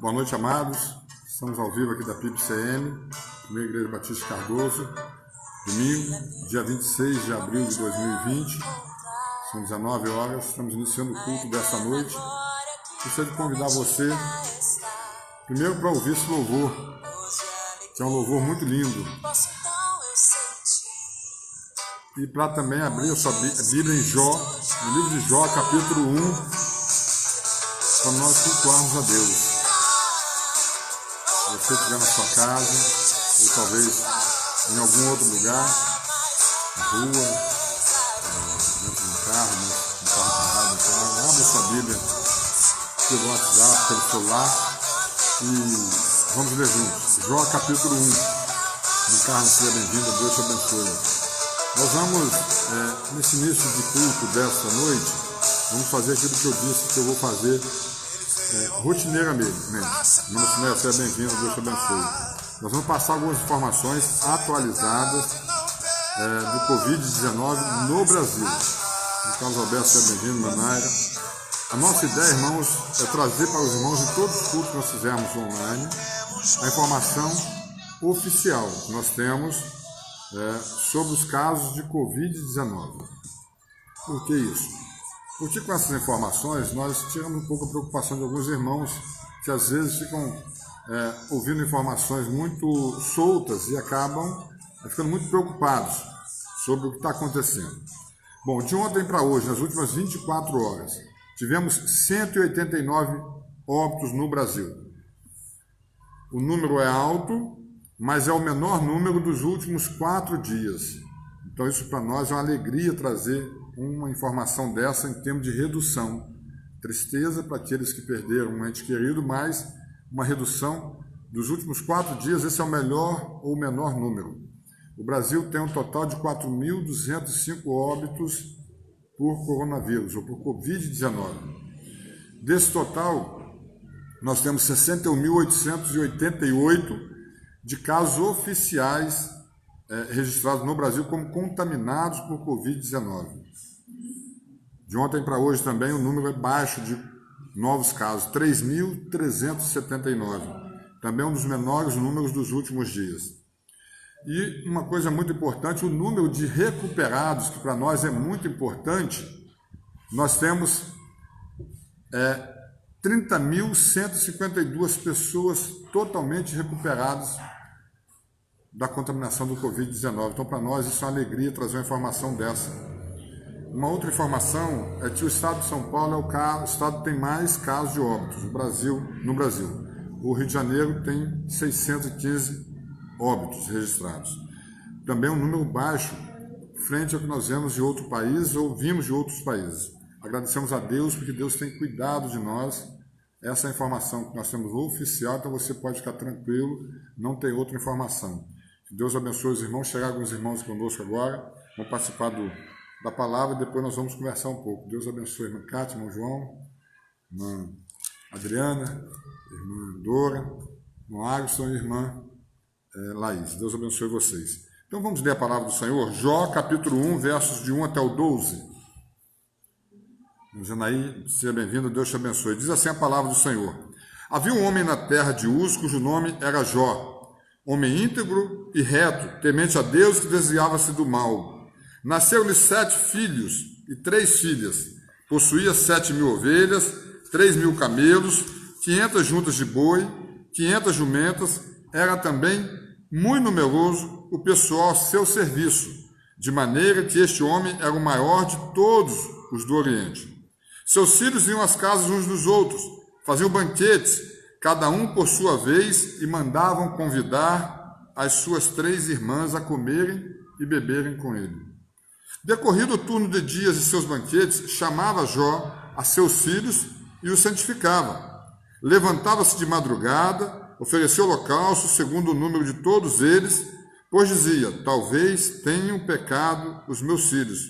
Boa noite, amados. Estamos ao vivo aqui da PIBCM, Primeira Igreja Batista Cardoso, domingo, dia 26 de abril de 2020, são 19 horas, estamos iniciando o culto dessa noite. Gostaria de convidar você, primeiro, para ouvir esse louvor, que é um louvor muito lindo, e para também abrir a sua Bíblia em Jó, no livro de Jó, capítulo 1, para nós cultuarmos a Deus. Se você estiver na sua casa, ou talvez em algum outro lugar, na rua, dentro de um carro, no carro, abra sua Bíblia pelo WhatsApp, pelo celular, e vamos ler juntos. Jó capítulo 1. No carro, seja bem-vindo, Deus te abençoe. Nós vamos, nesse início de culto desta noite, vamos fazer aquilo que eu disse que eu vou fazer rotineiramente. Meu senhor, seja bem-vindo, Deus te abençoe. Nós vamos passar algumas informações atualizadas do Covid-19 no Brasil. Carlos Alberto, seja bem-vindo, Manaira. A nossa ideia, irmãos, é trazer para os irmãos de todos os cultos que nós fizemos online a informação oficial que nós temos sobre os casos de Covid-19. Por que isso? Porque com essas informações nós tiramos um pouco a preocupação de alguns irmãos que às vezes ficam ouvindo informações muito soltas e acabam ficando muito preocupados sobre o que está acontecendo. Bom, de ontem para hoje, nas últimas 24 horas, tivemos 189 óbitos no Brasil. O número é alto, mas é o menor número dos últimos 4 dias. Então isso para nós é uma alegria trazer uma informação dessa em termos de redução. Tristeza para aqueles que perderam um ente querido, mas uma redução dos últimos 4 dias, esse é o melhor ou menor número. O Brasil tem um total de 4.205 óbitos por coronavírus, ou por Covid-19. Desse total, nós temos 61.888 de casos oficiais registrados no Brasil como contaminados por Covid-19. De ontem para hoje também o número é baixo de novos casos, 3.379. Também um dos menores números dos últimos dias. E uma coisa muito importante, o número de recuperados, que para nós é muito importante, nós temos 30.152 pessoas totalmente recuperadas da contaminação do Covid-19. Então, para nós, isso é uma alegria trazer uma informação dessa. Uma outra informação é que o estado de São Paulo é o estado que tem mais casos de óbitos no Brasil. O Rio de Janeiro tem 615 óbitos registrados. Também um número baixo, frente ao que nós vemos de outro país ou vimos de outros países. Agradecemos a Deus porque Deus tem cuidado de nós. Essa é a informação que nós temos oficial, então você pode ficar tranquilo, não tem outra informação. Que Deus abençoe os irmãos. Chegar alguns irmãos conosco agora, vão participar da palavra e depois nós vamos conversar um pouco. Deus abençoe a irmã Cátia, irmão João, irmã Adriana, irmã Dora, irmão Agoston e irmã Laís. Deus abençoe vocês. Então vamos ler a palavra do Senhor. Jó, capítulo 1, versos de 1 até o 12. Dizendo aí, seja bem-vindo, Deus te abençoe. Diz assim a palavra do Senhor. Havia um homem na terra de Uz, cujo nome era Jó, homem íntegro e reto, temente a Deus, que desviava-se do mal. Nasceram-lhe 7 filhos e 3 filhas. Possuía 7.000 ovelhas, 3.000 camelos, 500 juntas de boi, 500 jumentas. Era também muito numeroso o pessoal a seu serviço, de maneira que este homem era o maior de todos os do Oriente. Seus filhos iam às casas uns dos outros, faziam banquetes, cada um por sua vez, e mandavam convidar as suas 3 irmãs a comerem e beberem com ele. Decorrido o turno de dias de seus banquetes, chamava Jó a seus filhos e os santificava. Levantava-se de madrugada, oferecia holocausto segundo o número de todos eles, pois dizia, talvez tenham pecado os meus filhos,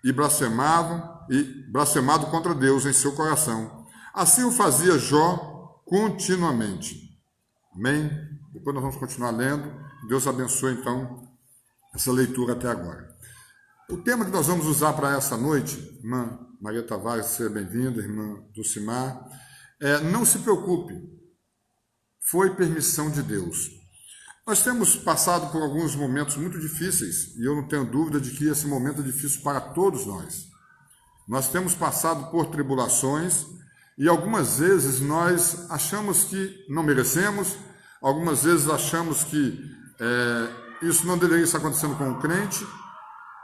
e blasfemado contra Deus em seu coração. Assim o fazia Jó continuamente. Amém? Depois nós vamos continuar lendo. Deus abençoe, então, essa leitura até agora. O tema que nós vamos usar para essa noite, irmã Maria Tavares, seja bem-vinda, irmã Dulcimar, não se preocupe. foi permissão de Deus. Nós temos passado por alguns momentos muito difíceis, e eu não tenho dúvida de que esse momento é difícil para todos nós. Nós temos passado por tribulações, e algumas vezes nós achamos que não merecemos, algumas vezes achamos que isso não deveria estar acontecendo com o crente,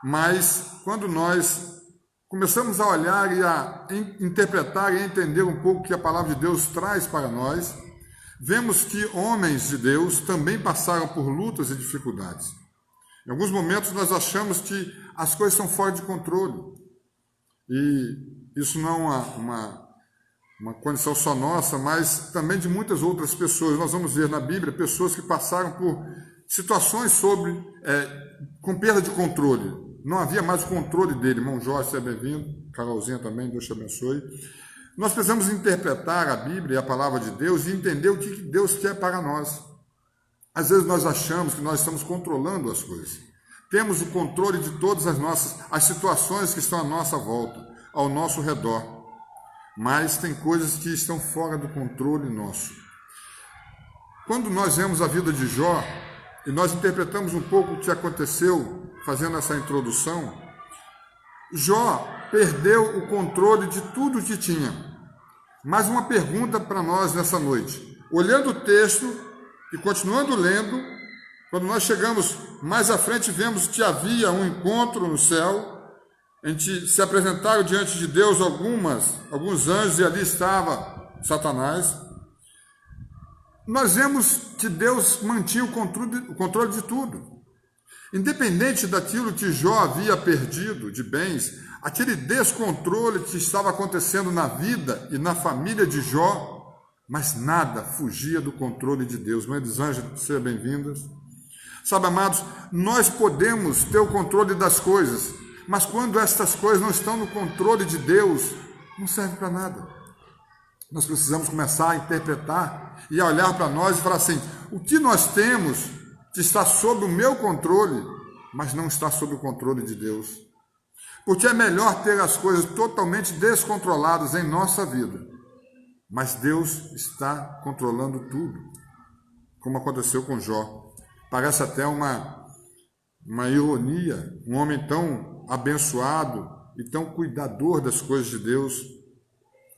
mas quando nós começamos a olhar e a interpretar e a entender um pouco o que a palavra de Deus traz para nós, vemos que homens de Deus também passaram por lutas e dificuldades. Em alguns momentos nós achamos que as coisas estão fora de controle, e isso não é uma condição só nossa, mas também de muitas outras pessoas. Nós vamos ver na Bíblia pessoas que passaram por situações com perda de controle. Não havia mais o controle dele. Irmão Jorge, seja bem-vindo. Carolzinha também, Deus te abençoe. Nós precisamos interpretar a Bíblia e a palavra de Deus e entender o que Deus quer para nós. Às vezes nós achamos que nós estamos controlando as coisas. Temos o controle de todas as situações que estão à nossa volta, ao nosso redor. Mas tem coisas que estão fora do controle nosso. Quando nós vemos a vida de Jó, e nós interpretamos um pouco o que aconteceu, fazendo essa introdução, Jó perdeu o controle de tudo que tinha. Mas uma pergunta para nós nessa noite. Olhando o texto e continuando lendo, quando nós chegamos mais à frente, vemos que havia um encontro no céu, em que se apresentaram diante de Deus alguns anjos, e ali estava Satanás. Nós vemos que Deus mantinha o controle de tudo. Independente daquilo que Jó havia perdido de bens, aquele descontrole que estava acontecendo na vida e na família de Jó, mas nada fugia do controle de Deus. Mães anjos, sejam bem-vindas. Sabe, amados, nós podemos ter o controle das coisas, mas quando estas coisas não estão no controle de Deus, não serve para nada. Nós precisamos começar a interpretar e a olhar para nós e falar assim: o que nós temos que está sob o meu controle, mas não está sob o controle de Deus. Porque é melhor ter as coisas totalmente descontroladas em nossa vida, mas Deus está controlando tudo, como aconteceu com Jó. Parece até uma ironia, um homem tão abençoado e tão cuidador das coisas de Deus.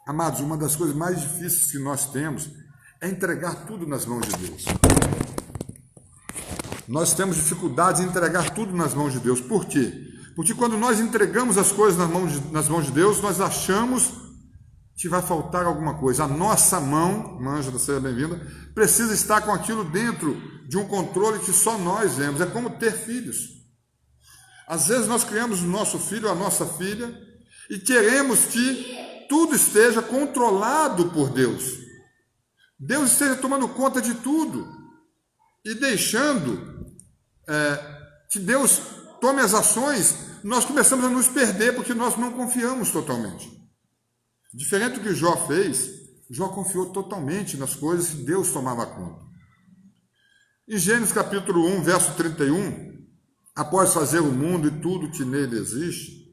Amados, uma das coisas mais difíceis que nós temos é entregar tudo nas mãos de Deus. Nós temos dificuldade em entregar tudo nas mãos de Deus. Por quê? Porque quando nós entregamos as coisas nas mãos de Deus, nós achamos que vai faltar alguma coisa. A nossa mão, Ângela, seja bem-vinda, precisa estar com aquilo dentro de um controle que só nós vemos. É como ter filhos. Às vezes nós criamos o nosso filho ou a nossa filha e queremos que tudo esteja controlado por Deus. Deus esteja tomando conta de tudo e deixando que Deus tome as ações. Nós começamos a nos perder porque nós não confiamos totalmente. Diferente do que Jó fez, Jó confiou totalmente nas coisas que Deus tomava conta. Em Gênesis capítulo 1, verso 31, após fazer o mundo e tudo que nele existe,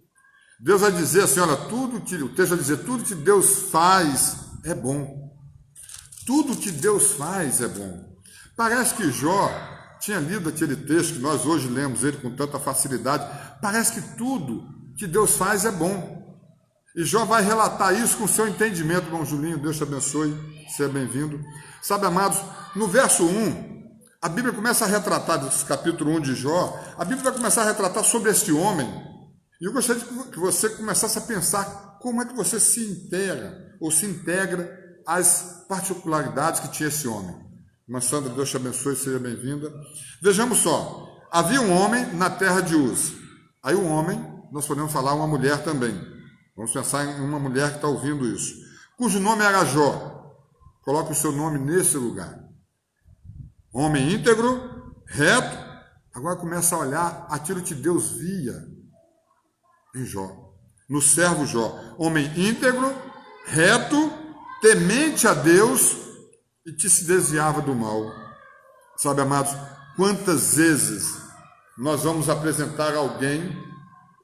Deus vai dizer assim, olha, o texto vai dizer, tudo que Deus faz é bom. Tudo que Deus faz é bom. Parece que Jó tinha lido aquele texto que nós hoje lemos ele com tanta facilidade. Parece que tudo que Deus faz é bom. E Jó vai relatar isso com o seu entendimento, irmão Julinho, Deus te abençoe, seja bem-vindo. Sabe, amados, no verso 1, a Bíblia começa a retratar, desse capítulo 1 de Jó, a Bíblia vai começar a retratar sobre este homem. E eu gostaria que você começasse a pensar como é que você se integra às particularidades que tinha esse homem. Irmã Sandra, Deus te abençoe, seja bem-vinda. Vejamos só, havia um homem na terra de Uz. Aí um homem, nós podemos falar uma mulher também. Vamos pensar em uma mulher que está ouvindo isso. Cujo nome era Jó. Coloque o seu nome nesse lugar. Homem íntegro, reto. Agora começa a olhar aquilo que Deus via em Jó. No servo Jó. Homem íntegro, reto, temente a Deus e que se desviava do mal. Sabe, amados, quantas vezes nós vamos apresentar alguém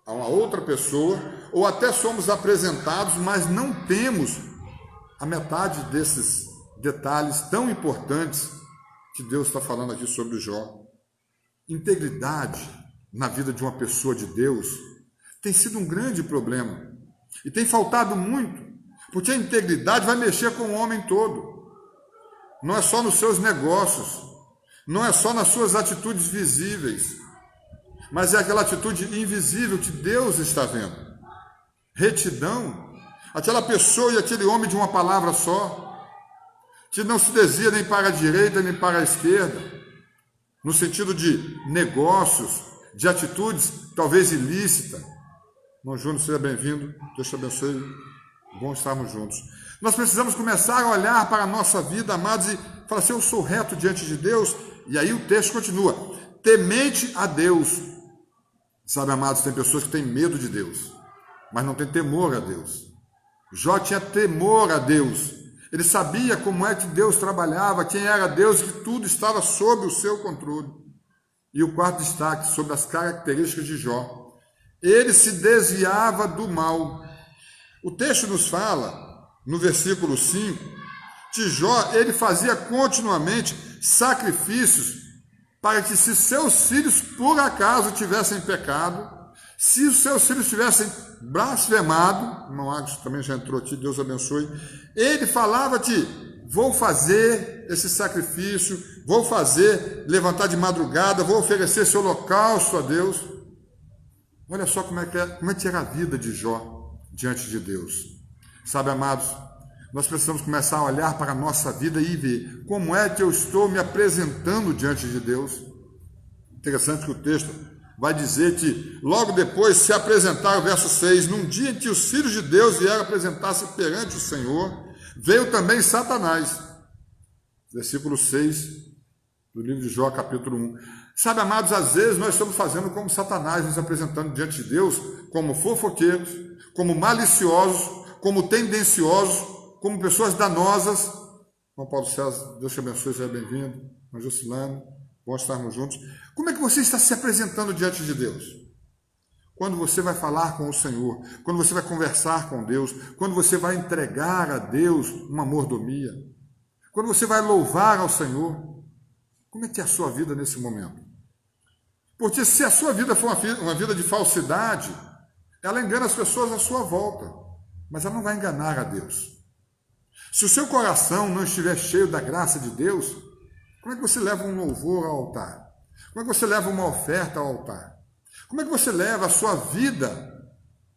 a uma outra pessoa, ou até somos apresentados, mas não temos a metade detalhes tão importantes que Deus está falando aqui sobre Jó. Integridade na vida de uma pessoa de Deus tem sido um grande problema e tem faltado muito, porque a integridade vai mexer com o homem todo. Não é só nos seus negócios, não é só nas suas atitudes visíveis, mas é aquela atitude invisível que Deus está vendo. Retidão, aquela pessoa e aquele homem de uma palavra só, que não se desvia nem para a direita nem para a esquerda, no sentido de negócios, de atitudes talvez ilícitas. Irmão Júnior, seja bem-vindo, Deus te abençoe, bom estarmos juntos. Nós precisamos começar a olhar para a nossa vida, amados, e falar assim, eu sou reto diante de Deus, e aí o texto continua, temente a Deus. Sabe, amados, tem pessoas que têm medo de Deus, mas não têm temor a Deus. Jó tinha temor a Deus, ele sabia como é que Deus trabalhava, quem era Deus, que tudo estava sob o seu controle. E o quarto destaque, sobre as características de Jó, ele se desviava do mal. O texto nos fala, no versículo 5, que Jó, ele fazia continuamente sacrifícios para que, se seus filhos por acaso tivessem pecado, se os seus filhos tivessem blasfemado, irmão Agos também já entrou aqui, Deus abençoe, ele falava que vou fazer esse sacrifício, vou levantar de madrugada, vou oferecer esse holocausto a Deus. Olha só como é que era a vida de Jó diante de Deus. Sabe, amados, nós precisamos começar a olhar para a nossa vida e ver como é que eu estou me apresentando diante de Deus. Interessante que o texto vai dizer que logo depois se apresentaram, verso 6, num dia em que os filhos de Deus vieram apresentar-se perante o Senhor, veio também Satanás. Versículo 6 do livro de Jó, capítulo 1. Sabe, amados, às vezes nós estamos fazendo como Satanás, nos apresentando diante de Deus como fofoqueiros, como maliciosos, como tendenciosos, como pessoas danosas. João Paulo César, Deus te abençoe, seja bem-vindo. Irmã Juscelano, bom estarmos juntos. Como é que você está se apresentando diante de Deus? Quando você vai falar com o Senhor, quando você vai conversar com Deus, quando você vai entregar a Deus uma mordomia, quando você vai louvar ao Senhor, como é que é a sua vida nesse momento? Porque se a sua vida for uma vida de falsidade, ela engana as pessoas à sua volta, mas ela não vai enganar a Deus. Se o seu coração não estiver cheio da graça de Deus, como é que você leva um louvor ao altar? Como é que você leva uma oferta ao altar? Como é que você leva a sua vida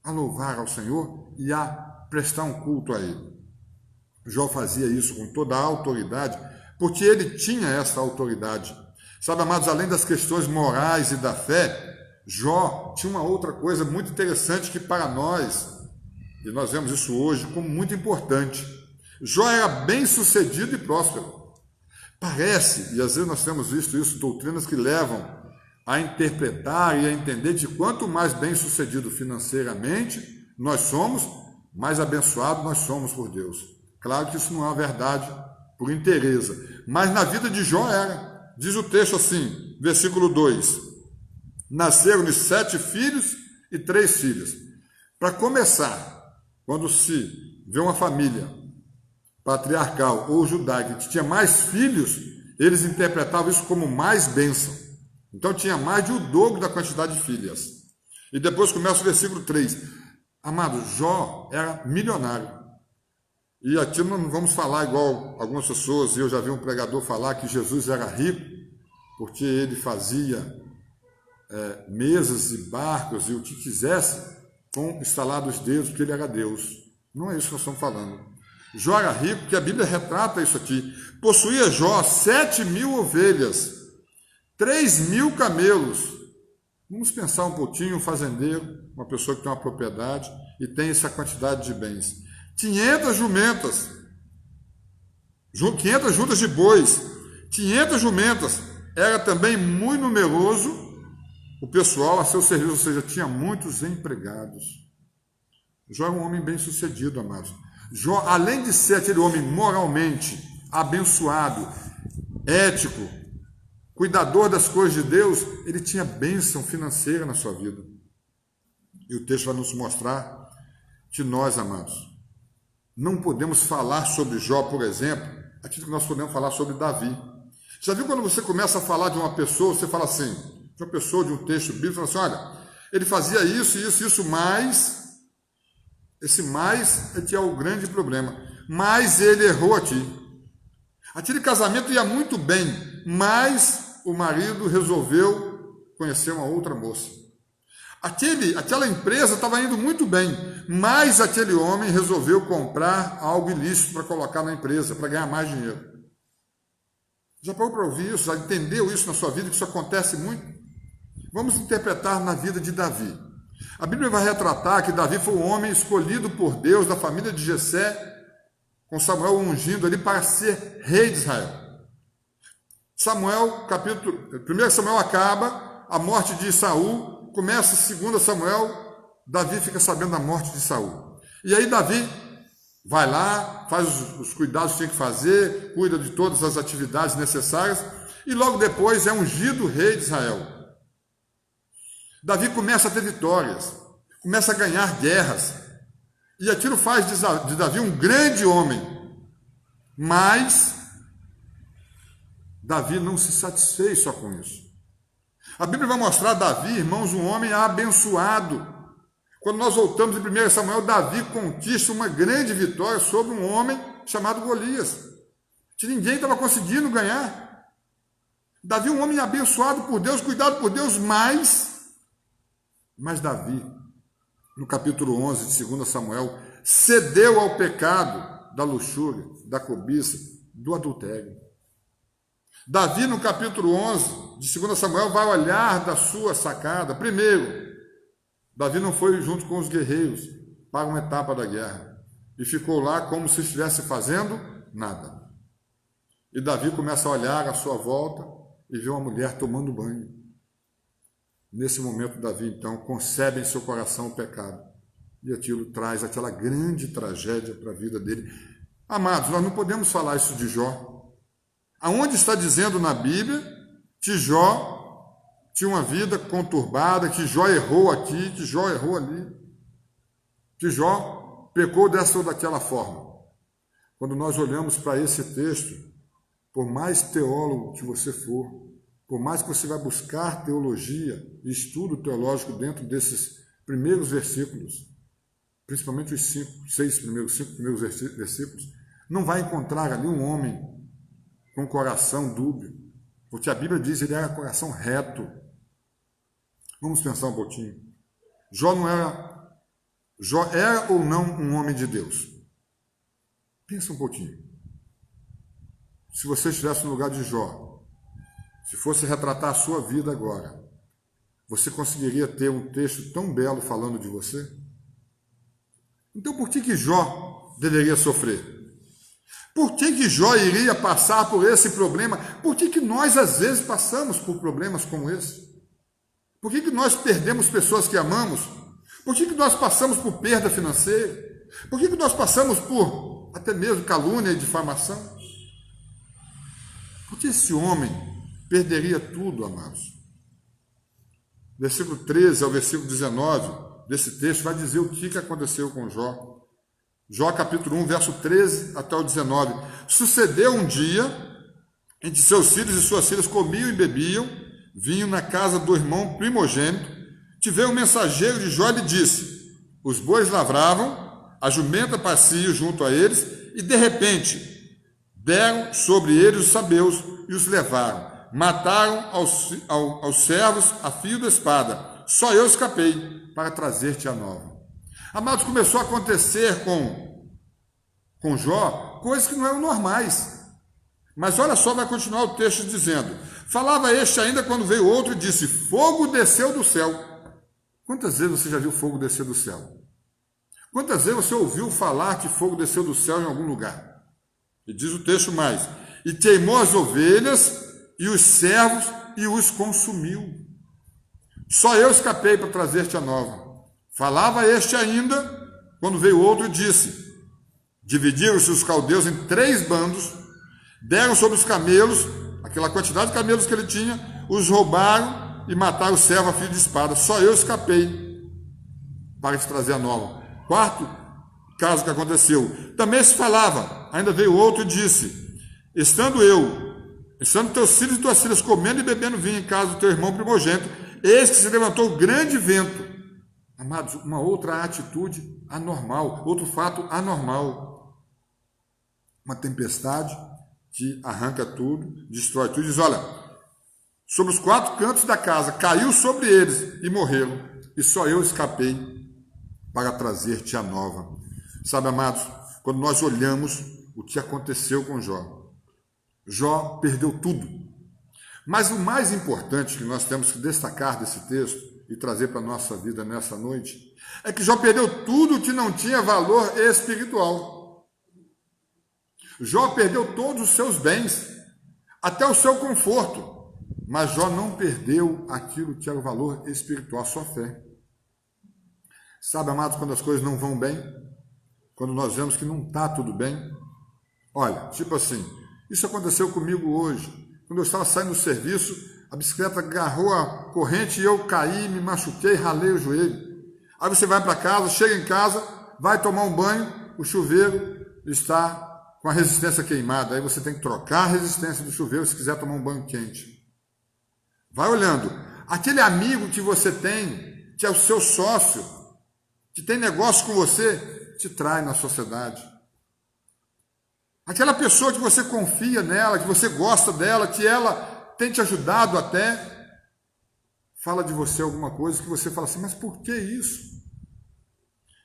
a louvar ao Senhor e a prestar um culto a Ele? Jó fazia isso com toda a autoridade, porque ele tinha essa autoridade. Sabe, amados, além das questões morais e da fé, Jó tinha uma outra coisa muito interessante que para nós, e nós vemos isso hoje como muito importante. Jó era bem-sucedido e próspero. Parece, e às vezes nós temos visto isso, doutrinas que levam a interpretar e a entender que quanto mais bem-sucedido financeiramente nós somos, mais abençoados nós somos por Deus. Claro que isso não é verdade por inteireza, mas na vida de Jó era. Diz o texto assim, versículo 2, nasceram-lhe 7 filhos e 3 filhas. Para começar, quando se vê uma família patriarcal ou judaica que tinha mais filhos, eles interpretavam isso como mais bênção. Então tinha mais de o dobro da quantidade de filhas. E depois começa o versículo 3. Amado, Jó era milionário. E aqui não vamos falar igual algumas pessoas, e eu já vi um pregador falar que Jesus era rico, porque ele fazia mesas e barcos e o que quisesse com estalar dos dedos, porque ele era Deus. Não é isso que nós estamos falando. Jó era rico, porque a Bíblia retrata isso aqui. Possuía Jó 7.000 ovelhas, 3.000 camelos. Vamos pensar um pouquinho, um fazendeiro, uma pessoa que tem uma propriedade e tem essa quantidade de bens. 500 jumentas, 500 juntas de bois, 500 jumentas. Era também muito numeroso o pessoal a seu serviço, ou seja, tinha muitos empregados. Jó era um homem bem-sucedido, amados. Jó, além de ser aquele homem moralmente abençoado, ético, cuidador das coisas de Deus, ele tinha bênção financeira na sua vida. E o texto vai nos mostrar que nós, amados, não podemos falar sobre Jó, por exemplo, aquilo que nós podemos falar sobre Davi. Já viu quando você começa a falar de uma pessoa, você fala assim, de uma pessoa, de um texto bíblico, você fala assim, olha, ele fazia isso, isso, isso, mas, esse mais é que é o grande problema, mas ele errou aqui. Aquele casamento ia muito bem, mas o marido resolveu conhecer uma outra moça. Aquela empresa estava indo muito bem, mas aquele homem resolveu comprar algo ilícito para colocar na empresa, para ganhar mais dinheiro. Já parou para ouvir isso? Já entendeu isso na sua vida, que isso acontece muito? Vamos interpretar na vida de Davi. A Bíblia vai retratar que Davi foi um homem escolhido por Deus, da família de Jessé, com Samuel ungindo ali para ser rei de Israel. 1 Samuel acaba, a morte de Saul, começa 2 Samuel, Davi fica sabendo da morte de Saul. E aí Davi vai lá, faz os cuidados que tem que fazer, cuida de todas as atividades necessárias, e logo depois é ungido rei de Israel. Davi começa a ter vitórias, começa a ganhar guerras, e aquilo faz de Davi um grande homem. Mas Davi não se satisfez só com isso. A Bíblia vai mostrar Davi, irmãos, um homem abençoado. Quando nós voltamos em 1 Samuel, Davi conquista uma grande vitória sobre um homem chamado Golias, que ninguém estava conseguindo ganhar. Davi, um homem abençoado por Deus, cuidado por Deus, mas Davi, no capítulo 11 de 2 Samuel, cedeu ao pecado da luxúria, da cobiça, do adultério. Davi, no capítulo 11 de 2 Samuel, vai olhar da sua sacada. Primeiro, Davi não foi junto com os guerreiros para uma etapa da guerra e ficou lá como se estivesse fazendo nada. E Davi começa a olhar à sua volta e vê uma mulher tomando banho. Nesse momento, Davi, então, concebe em seu coração o pecado. E aquilo traz aquela grande tragédia para a vida dele. Amados, nós não podemos falar isso de Jó. Aonde está dizendo na Bíblia que Jó tinha uma vida conturbada, que Jó errou aqui, que Jó errou ali, que Jó pecou dessa ou daquela forma? Quando nós olhamos para esse texto, por mais teólogo que você for, por mais que você vá buscar teologia e estudo teológico dentro desses primeiros versículos, principalmente os 5 primeiros versículos, não vai encontrar ali um homem com coração dúbio, porque a Bíblia diz que ele era coração reto. Vamos pensar um pouquinho. Jó era ou não um homem de Deus? Pensa um pouquinho. Se você estivesse no lugar de Jó, se fosse retratar a sua vida agora, você conseguiria ter um texto tão belo falando de você? Então por que Jó deveria sofrer? Por que Jó iria passar por esse problema? Por que nós às vezes passamos por problemas como esse? Por que nós perdemos pessoas que amamos? Por que nós passamos por perda financeira? Por que nós passamos por até mesmo calúnia e difamação? Porque esse homem perderia tudo, amados. Versículo 13 ao versículo 19 desse texto vai dizer o que aconteceu com Jó. Jó capítulo 1, verso 13 até o 19. Sucedeu um dia em que seus filhos e suas filhas comiam e bebiam vinho na casa do irmão primogênito, que veio um mensageiro de Jó e lhe disse: os bois lavravam, a jumenta passia junto a eles, e de repente deram sobre eles os sabeus e os levaram. Mataram aos servos a fio da espada. Só eu escapei para trazer-te a nova. Amados, começou a acontecer com Jó coisas que não eram normais. Mas olha só, vai continuar o texto dizendo: falava este ainda quando veio outro e disse: fogo desceu do céu. Quantas vezes você já viu fogo descer do céu? Quantas vezes você ouviu falar que fogo desceu do céu em algum lugar? E diz o texto mais: e queimou as ovelhas e os servos e os consumiu. Só eu escapei para trazer-te a nova. Falava este ainda, quando veio outro e disse: dividiram-se os caldeus em 3 bandos, deram sobre os camelos, aquela quantidade de camelos que ele tinha, os roubaram e mataram o servo a fio de espada. Só eu escapei para te trazer a nova. 4º caso que aconteceu. Também se falava, ainda veio outro e disse: estando teus filhos e tuas filhas comendo e bebendo vinho em casa do teu irmão primogênito, eis que se levantou grande vento. Amados, uma outra atitude anormal, outro fato anormal. Uma tempestade que arranca tudo, destrói tudo, diz, olha, sobre os 4 cantos da casa, caiu sobre eles e morreram, e só eu escapei para trazer-te a nova. Sabe, amados, quando nós olhamos o que aconteceu com Jó, Jó perdeu tudo. Mas o mais importante que nós temos que destacar desse texto e trazer para a nossa vida nessa noite, é que Jó perdeu tudo que não tinha valor espiritual. Jó perdeu todos os seus bens, até o seu conforto, mas Jó não perdeu aquilo que era o valor espiritual, a sua fé. Sabe, amados, quando as coisas não vão bem, quando nós vemos que não está tudo bem, olha, tipo assim, isso aconteceu comigo hoje, quando eu estava saindo do serviço, a bicicleta agarrou a corrente e eu caí, me machuquei, ralei o joelho. Aí você vai para casa, chega em casa, vai tomar um banho, o chuveiro está com a resistência queimada, aí você tem que trocar a resistência do chuveiro se quiser tomar um banho quente. Vai olhando, aquele amigo que você tem, que é o seu sócio, que tem negócio com você, te trai na sociedade. Aquela pessoa que você confia nela, que você gosta dela, que ela tem te ajudado até, fala de você alguma coisa que você fala assim, mas por que isso?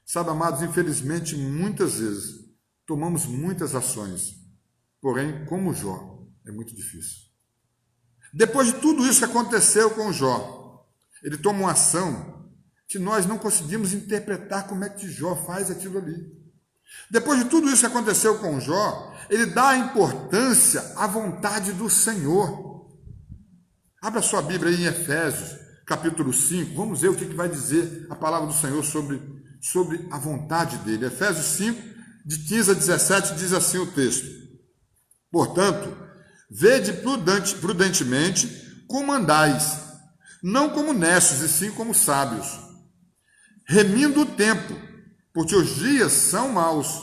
Sabe, amados, infelizmente, muitas vezes, tomamos muitas ações, porém, como Jó, é muito difícil. Depois de tudo isso que aconteceu com Jó, ele toma uma ação que nós não conseguimos interpretar como é que Jó faz aquilo ali. Depois de tudo isso que aconteceu com Jó, ele dá importância à vontade do Senhor. Abra sua Bíblia aí em Efésios, capítulo 5, vamos ver o que vai dizer a palavra do Senhor sobre a vontade dele. Efésios 5, de 15 a 17, diz assim o texto: portanto, vede prudentemente como andais, não como necios, e sim como sábios, remindo o tempo, porque os dias são maus.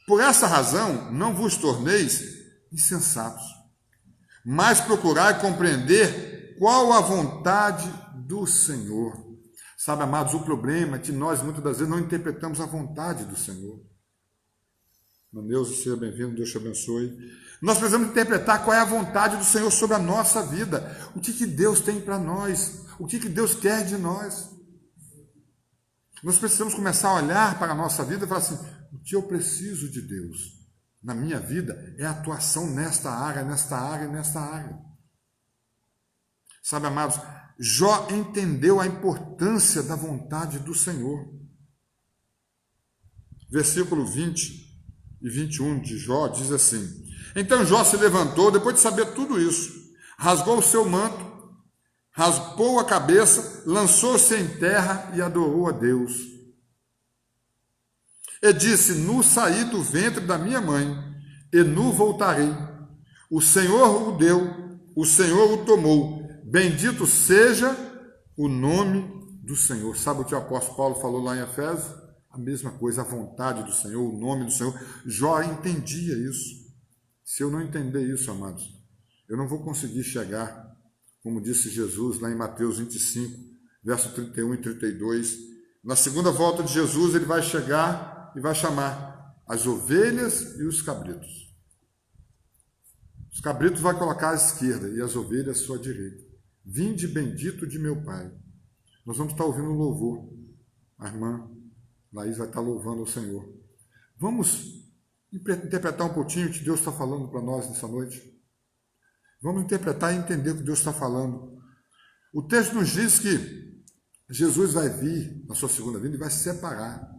Por essa razão, não vos torneis insensatos, mas procurai compreender qual a vontade do Senhor. Sabe, amados, o problema é que nós, muitas das vezes, não interpretamos a vontade do Senhor. Meu Deus, seja bem-vindo, Deus te abençoe. Nós precisamos interpretar qual é a vontade do Senhor sobre a nossa vida. O que Deus tem para nós? O que Deus quer de nós? Nós precisamos começar a olhar para a nossa vida e falar assim, o que eu preciso de Deus na minha vida é atuação nesta área, nesta área e nesta área. Sabe, amados, Jó entendeu a importância da vontade do Senhor. Versículo 20 e 21 de Jó diz assim: então Jó se levantou, depois de saber tudo isso, rasgou o seu manto, raspou a cabeça, lançou-se em terra e adorou a Deus. E disse, nu saí do ventre da minha mãe, e nu voltarei. O Senhor o deu, o Senhor o tomou. Bendito seja o nome do Senhor. Sabe o que o apóstolo Paulo falou lá em Efésios? A mesma coisa, a vontade do Senhor, o nome do Senhor. Jó entendia isso. Se eu não entender isso, amados, eu não vou conseguir chegar, como disse Jesus lá em Mateus 25, verso 31 e 32. Na segunda volta de Jesus, ele vai chegar e vai chamar as ovelhas e os cabritos. Os cabritos vai colocar à esquerda e as ovelhas à sua direita. Vinde bendito de meu Pai. Nós vamos estar ouvindo o louvor. A irmã Laís vai estar louvando ao Senhor. Vamos interpretar um pouquinho o que Deus está falando para nós nessa noite. Vamos interpretar e entender o que Deus está falando. O texto nos diz que Jesus vai vir na sua segunda vinda e vai se separar.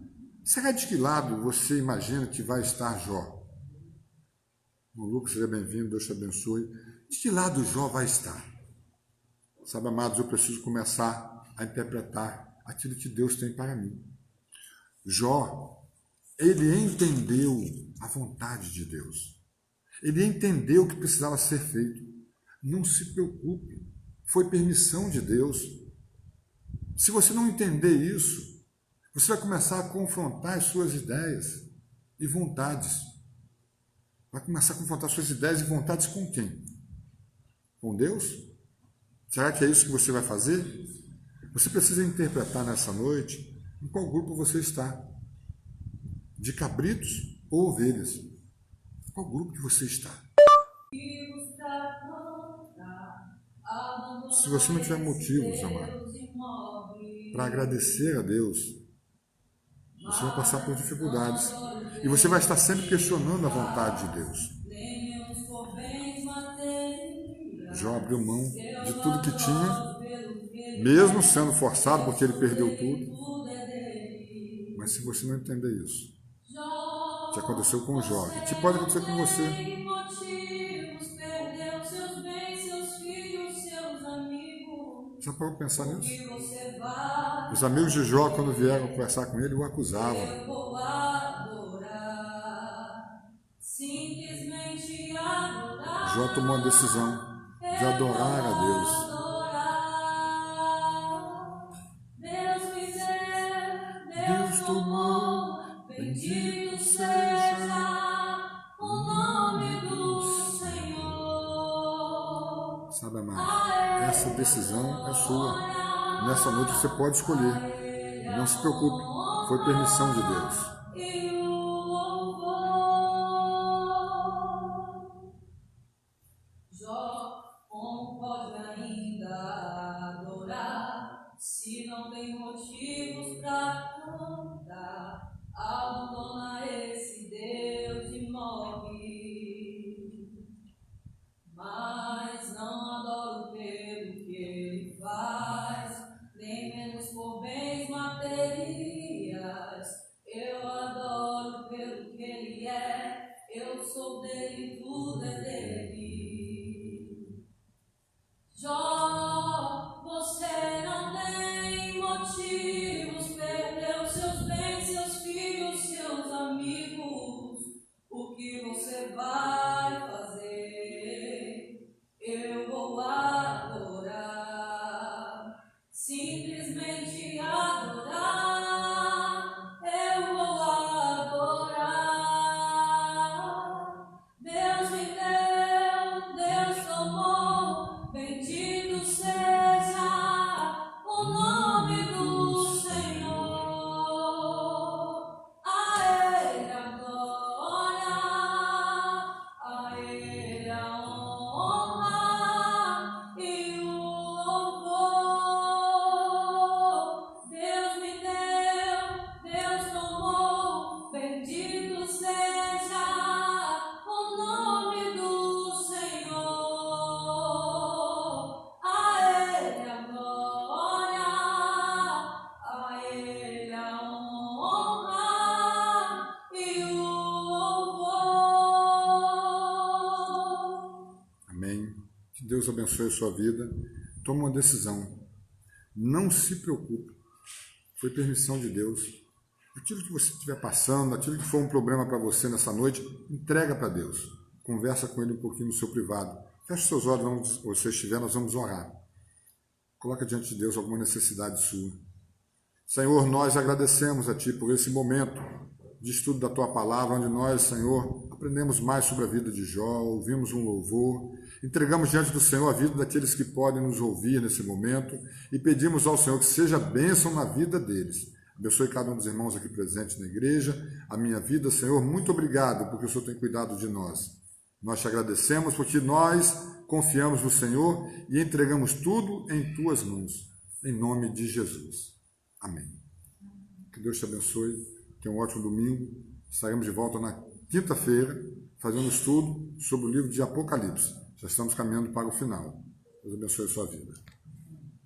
Será de que lado você imagina que vai estar Jó? O Lucas, seja bem-vindo, Deus te abençoe. De que lado Jó vai estar? Sabe, amados, eu preciso começar a interpretar aquilo que Deus tem para mim. Jó, ele entendeu a vontade de Deus. Ele entendeu o que precisava ser feito. Não se preocupe, foi permissão de Deus. Se você não entender isso, você vai começar a confrontar as suas ideias e vontades. Vai começar a confrontar suas ideias e vontades com quem? Com Deus? Será que é isso que você vai fazer? Você precisa interpretar nessa noite em qual grupo você está. De cabritos ou ovelhas? Qual grupo que você está? Se você não tiver motivos, amado, para agradecer a Deus, você vai passar por dificuldades. E você vai estar sempre questionando a vontade de Deus. Jó abriu mão de tudo que tinha, mesmo sendo forçado porque ele perdeu tudo. Mas se você não entender isso, que aconteceu com Jó, que pode acontecer com você. Já pode pensar nisso? Os amigos de Jó, quando vieram conversar com ele, o acusavam. Jó tomou a decisão de adorar a Deus. Deus tomou, bendito seja o nome do Senhor. Sabe, amado, essa decisão é sua. Nessa noite você pode escolher. Não se preocupe, foi permissão de Deus. Se não tem motivos pra cantar, abandona esse Deus e morre. Mas não adoro pelo que ele faz, nem menos por bens materiais. Eu adoro pelo que ele é, eu sou dele, tudo é dele. Jó, você não tem motivos, perdeu seus bens, seus filhos, seus amigos. O que você vai fazer? Eu vou adorar, simplesmente adorar. Eu vou adorar. Deus me deu, Deus tomou, bendito seja o nome do Senhor. A Ele a glória, a Ele a honra e o louvor. Deus me deu, Deus tomou, bendito seja o nome do Senhor. A Ele a glória, a Ele a honra e o louvor. Amém. Que Deus abençoe a sua vida. Tome uma decisão. Não se preocupe. Foi permissão de Deus. Aquilo que você estiver passando, aquilo que for um problema para você nessa noite, entrega para Deus. Conversa com Ele um pouquinho no seu privado. Feche seus olhos, se você estiver, nós vamos orar. Coloca diante de Deus alguma necessidade sua. Senhor, nós agradecemos a Ti por esse momento de estudo da Tua Palavra, onde nós, Senhor, aprendemos mais sobre a vida de Jó, ouvimos um louvor, entregamos diante do Senhor a vida daqueles que podem nos ouvir nesse momento e pedimos ao Senhor que seja bênção na vida deles. Abençoe cada um dos irmãos aqui presentes na igreja, a minha vida, Senhor, muito obrigado porque o Senhor tem cuidado de nós. Nós te agradecemos porque nós confiamos no Senhor e entregamos tudo em Tuas mãos, em nome de Jesus. Amém. Que Deus te abençoe, tenha um ótimo domingo. Estaremos de volta na quinta-feira, fazendo um estudo sobre o livro de Apocalipse. Já estamos caminhando para o final. Deus abençoe a sua vida.